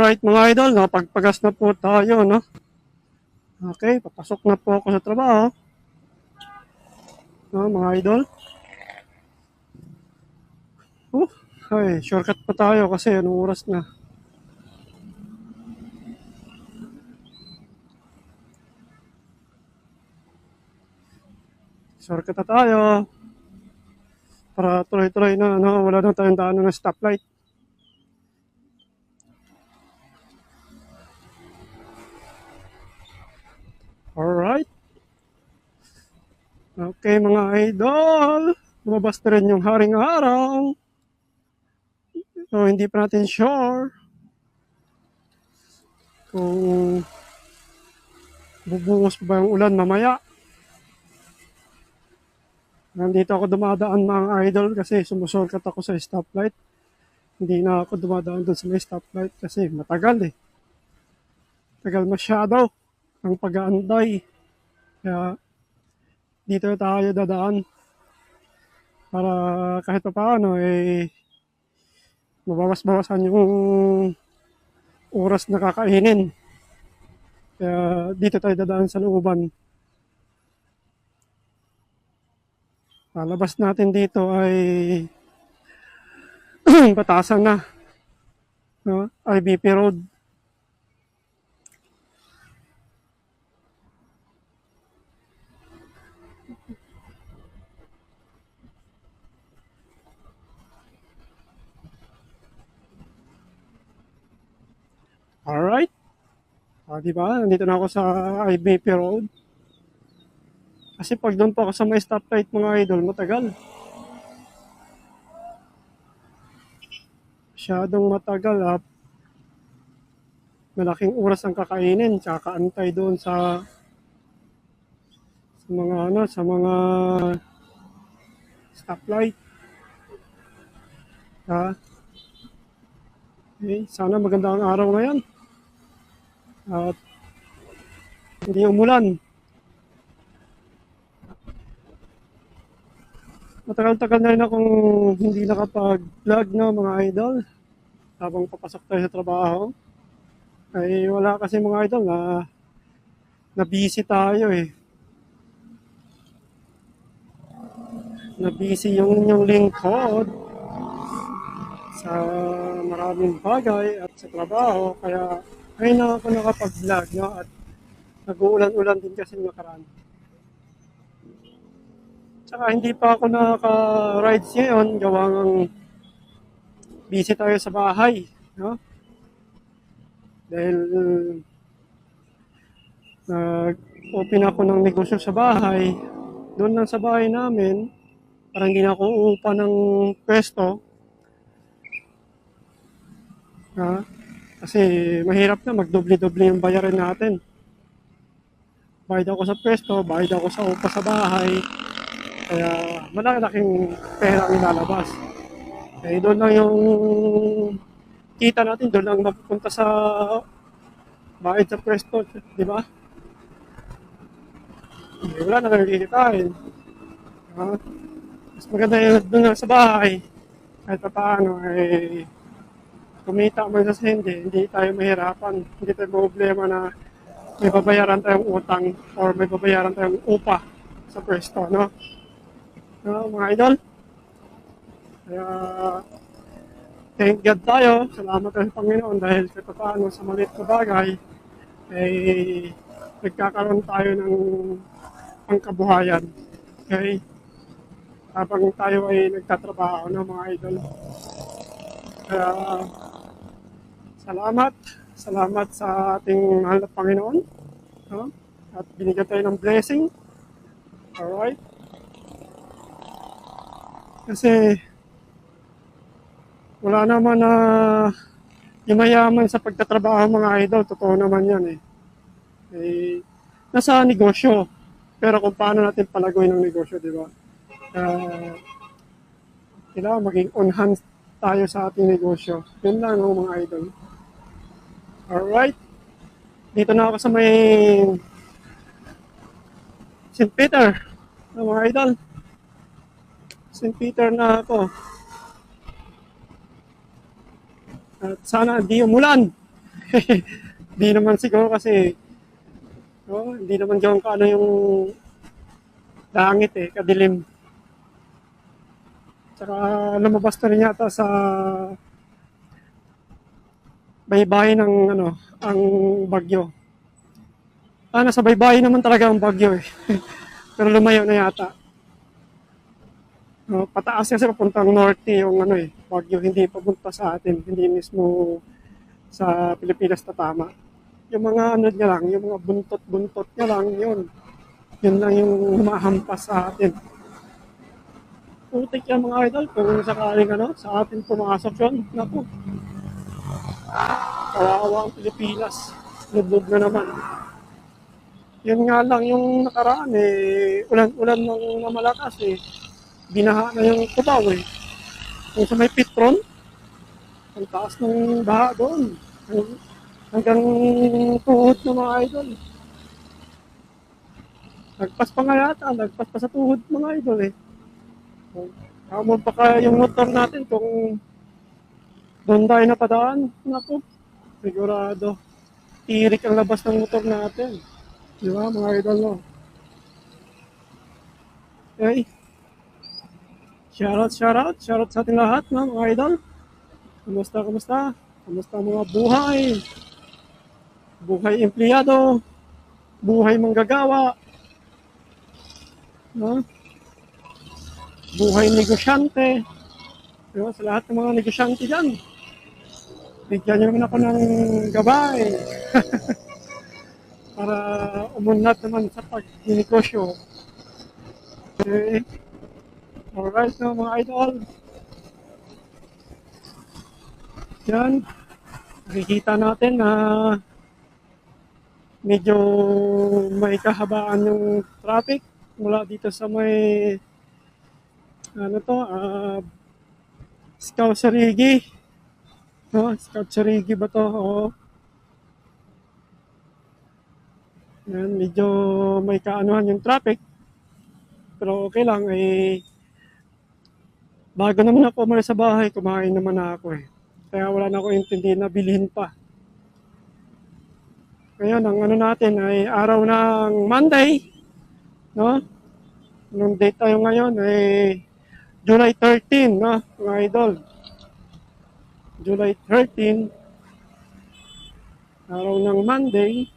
Alright mga idol, napagpagas na po tayo, no? Okay, papasok na po ako sa trabaho. No, mga idol. Ay, shortcut pa tayo kasi anong oras na. Shortcut na tayo. Para tuloy-tuloy na, no? Wala na tayong daanan ng stoplight. Alright. Okay mga idol. Lumabas na rin yung haring araw. So, hindi pa natin sure kung bubungos pa ba yung ulan mamaya. Nandito ako dumadaan mga idol kasi sumushortcut ako sa stoplight. Hindi na ako dumadaan doon sa may stoplight kasi matagal eh. Tagal masyado ang pag-aantay. Kaya dito tayo dadaan para kahit pa paano eh mabawas-bawasan yung oras na kakainin. Kaya dito tayo dadaan sa looban. Palabas natin dito ay batasan na, no? IBP Road. Alright. Diba? Nandito na ako sa IBP Road. Kasi pag doon pa ako sa may stoplight mga idol, matagal. Masyadong matagal at malaking oras ang kakainin tsaka kaantay doon sa mga mga stoplight. Okay, sana maganda ang araw ngayon. At hindi umulan. Matagal-tagal na rin akong hindi nakapag-vlog na mga idol habang papasok tayo sa trabaho. Ay wala kasi mga idol na busy tayo eh. Na busy yung inyong lingkod sa maraming bagay at sa trabaho. Kaya ay na ako nakapag-vlog, no? At nag-uulan-ulan din kasi nakaraan. Tsaka hindi pa ako nakaka-rides ngayon, gawang busy tayo sa bahay, no? Dahil nag-open ako ng negosyo sa bahay. Doon lang sa bahay namin, parang hindi na ako uupa ng pwesto. Kasi mahirap na, magdoble-doble yung bayarin natin. Bayad ako sa pwesto, bayad ako sa upa sa bahay. Kaya malaking pera ang ilalabas. Eh doon lang yung kita natin, doon lang mapupunta sa bayad sa pwesto, di ba? Wala na kang kikitain. Mas maganda yun doon lang sa bahay. Kahit pa paano, kumita man sa hindi tayo mahirapan. Hindi tayo problema na may babayaran tayong utang or may babayaran tayong upa sa pwesto, no? Mga idol. Kaya, thank God tayo. Salamat tayo sa Panginoon dahil kahit paano sa maliit na bagay, nagkakaroon tayo ng pangkabuhayan. Okay? Habang tayo ay nagtatrabaho, no, mga idol. Kaya, salamat sa ating mahal na Panginoon. No? At binigyan tayo ng blessing. Alright? Kasi wala naman na yumayaman sa pagtatrabaho mga idol. Totoo naman yan eh. Nasa negosyo. Pero kung paano natin palagoy ng negosyo, di ba? Kailangan maging on hand tayo sa ating negosyo. Yun lang mga idol. Alright. Dito na ako sa may St. Peter. Mga idol. St. Peter na ako. At sana di umulan. Di naman siguro kasi, hindi naman gawin ka ano yung langit kadilim. Tsaka lumabas na rin yata sa baybayin ng ang bagyo. Nasa baybayin naman talaga ang bagyo Pero lumayo na yata. Pataas kasi papuntang norte yung bagyo, hindi papunta sa atin, hindi mismo sa Pilipinas na tama. Yung mga niya lang, yung mga buntot-buntot niya lang, yun lang yung humahampas sa atin. Putik yan mga idol, kung sakaling sa atin pumasok yun, naku, kawawa ang Pilipinas, lubog na naman. Yun nga lang yung nakaraan ulan-ulan ng malakas binaha na yung Cubao Yung sa may Petron, ang taas ng baha doon. Hanggang tuhod ng mga idol. Nagpas pa nga yata, nagpas pa sa tuhod mga idol Hamon pa kaya yung motor natin kung doon tayo napadaan. Naku, sigurado. Tirik ang labas ng motor natin. Di ba mga idol no? Okay. Shoutout sa ating lahat mga idol. Kumusta? Kumusta ang mga buhay? Buhay empleyado, buhay manggagawa, buhay negosyante. Sa lahat ng mga negosyante dyan, bigyan nyo naman ako ng gabay para umunlad naman sa pag-negosyo. Okay. Alright mga idol. Yan. Nakikita natin na medyo may kahabaan yung traffic mula dito sa may Scout Sarigi. Scout Sarigi ba to? Yan, medyo may kaanuhan yung traffic. Pero okay lang bago naman ako umalis sa bahay, kumain naman ako Kaya wala na ako intindihin na bilhin pa. Ngayon, ang natin ay araw ng Monday, Nung date tayo ngayon July 13, mga idol. July 13, araw ng Monday.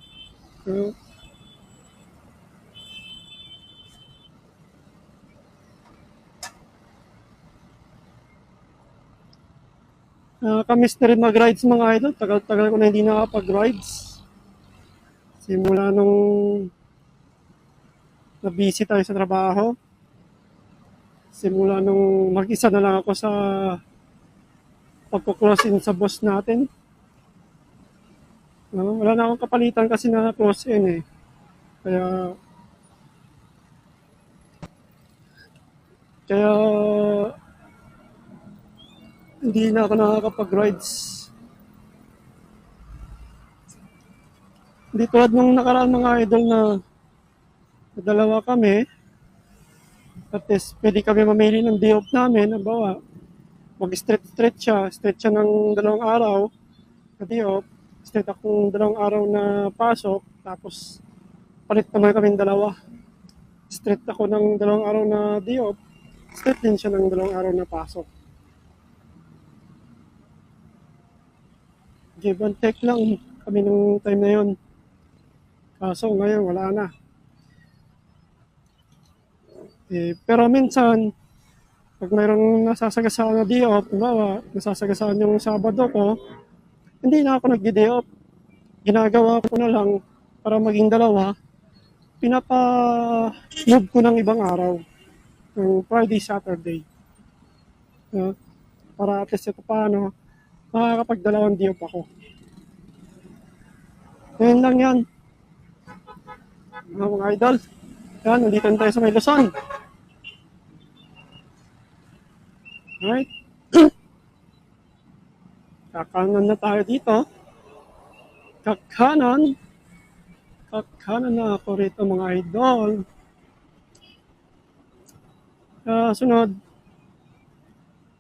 Kamis na rin mag-rides mga idol. Tagal-tagal ko na hindi nakapag-rides. Simula nung na-busy tayo sa trabaho. Simula nung mag-isa na lang ako sa pagko-close-in sa boss natin. Wala na akong kapalitan kasi na close-in Kaya hindi na ako nakakapag-rides. Hindi tulad nung nakaraan mga idol na dalawa kami. At least pwede kami mamili ng day off namin. Halimbawa, mag-stretch siya ng 2 araw na day off. Straight akong 2 araw na pasok. Tapos palit naman kami 2. Straight ako ng 2 araw na day off. Straight din siya ng 2 araw na pasok. Give and take lang kami nung time na yun. Kaso ngayon wala na. Pero minsan, pag mayroong nasasagasaan na day off, nasasagasaan yung Sabado ko, hindi na ako nag-day off. Ginagawa ko na lang para maging 2, pinapa-move ko ng ibang araw. Ng Friday, Saturday. Para at least ito paano, makakapag-2 day off ako. Ngayon lang yan. Mga idol. Yan, nandito tayo sa may Luzon. Alright. Kakanan na tayo dito. Kakanan na ako rito mga idol. Sunod.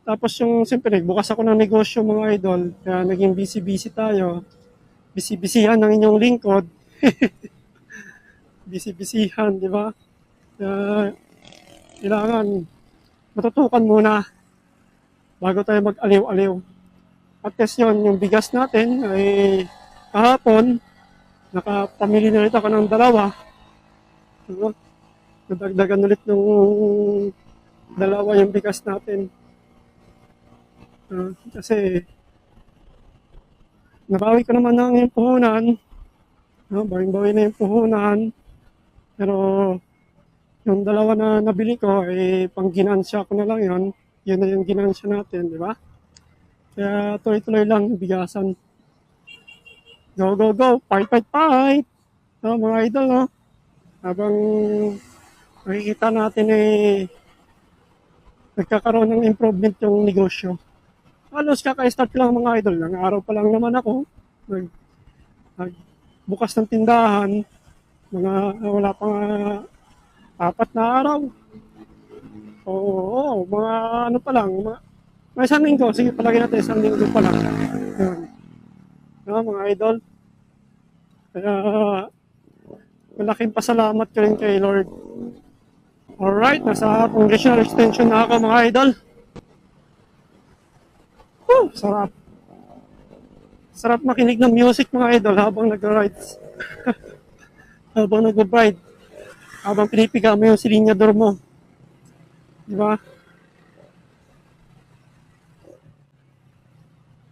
Tapos siyempre, bukas ako ng negosyo mga idol. Kaya naging busy tayo. bisi-bisihan ng inyong lingkod. Bisi-bisihan, di ba? Kailangan matutukan muna bago tayo mag-aliw-aliw. At least yun, yung bigas natin ay kahapon, nakapamili na ulit ako ng dalawa. Diba? Nadagdagan ulit ng dalawa yung bigas natin. Kasi nabawi ko naman ng yung puhunan. Bawing-bawi na yung puhunan. Pero yung dalawa na nabili ko, pang ginansya ko na lang yun. Yun na yung ginansya natin, di ba? Kaya tuloy-tuloy lang yung bigasan. Go, go, go! Fight, fight, fight! Mga idol, no? Habang makikita natin nagkakaroon ng improvement yung negosyo. Halos kaka-start lang mga idol. Ang araw pa lang naman ako. Bukas ng tindahan. Wala pang 4 na araw. Oo, mga ano pa lang. May isang linggo. Sige, palagay natin isang linggo pa lang. Yun. Mga idol. Kaya malaking pasalamat ko rin kay Lord. Alright, nasa congressional extension na ako mga idol. Sarap. Sarap makinig ng music mga idol habang nag-rides. Habang nag-ride. Habang pinipiga mo yung silinyador mo. Diba?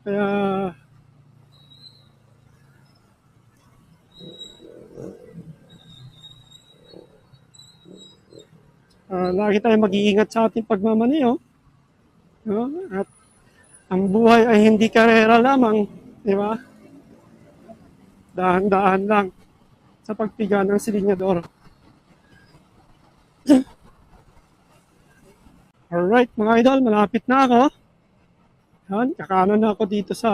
Kaya lagi tayong mag-iingat sa ating pagmamaneho. At ang buhay ay hindi karera lamang, di ba? Dahan-dahan lang sa pagpiga ng silinyador. Alright, mga idol, malapit na ako. Yan, kakanan na ako dito sa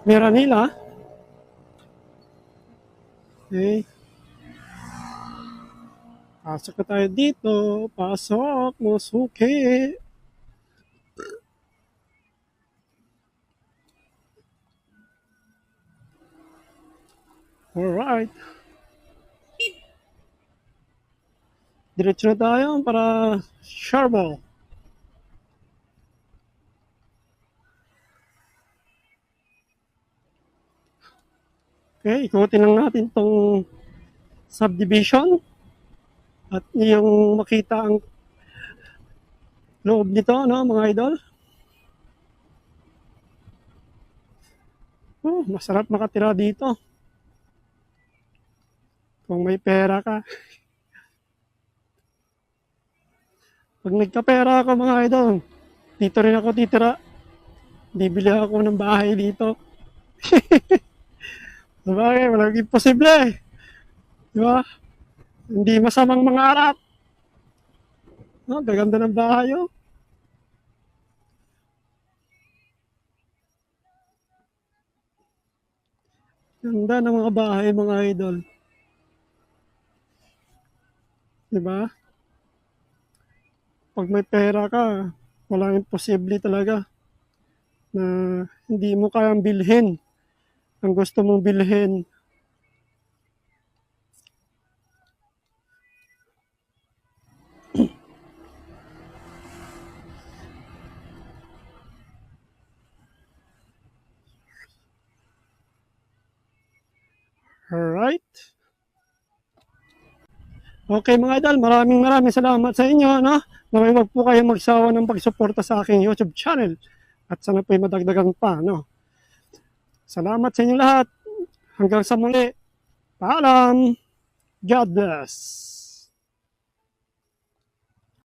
Meranila. Okay. Pasok na tayo dito. Pasok, musuki. Alright. Diretso na tayo para Sharball. Okay, ikutin lang natin tong subdivision at yung makita ang loob nito, no, mga idol. Masarap makatira dito. Kung may pera ka. Pag nagkapera ako mga idol, dito rin ako titira. Bibili ako ng bahay dito. Sabagay, walang imposible. Diba? Hindi masamang mga arap. Gaganda ng bahay, oh. Ganda ng mga bahay, mga idol. Diba? Pag may pera ka, walang imposible talaga na hindi mo kayang bilhin ang gusto mong bilhin. Alright. Okay mga idol, maraming salamat sa inyo, no? Naway wag po kayong magsawa ng pagsuporta sa aking YouTube channel. At sana po'y madagdagan pa, no? Salamat sa inyo lahat. Hanggang sa muli. Paalam. God bless.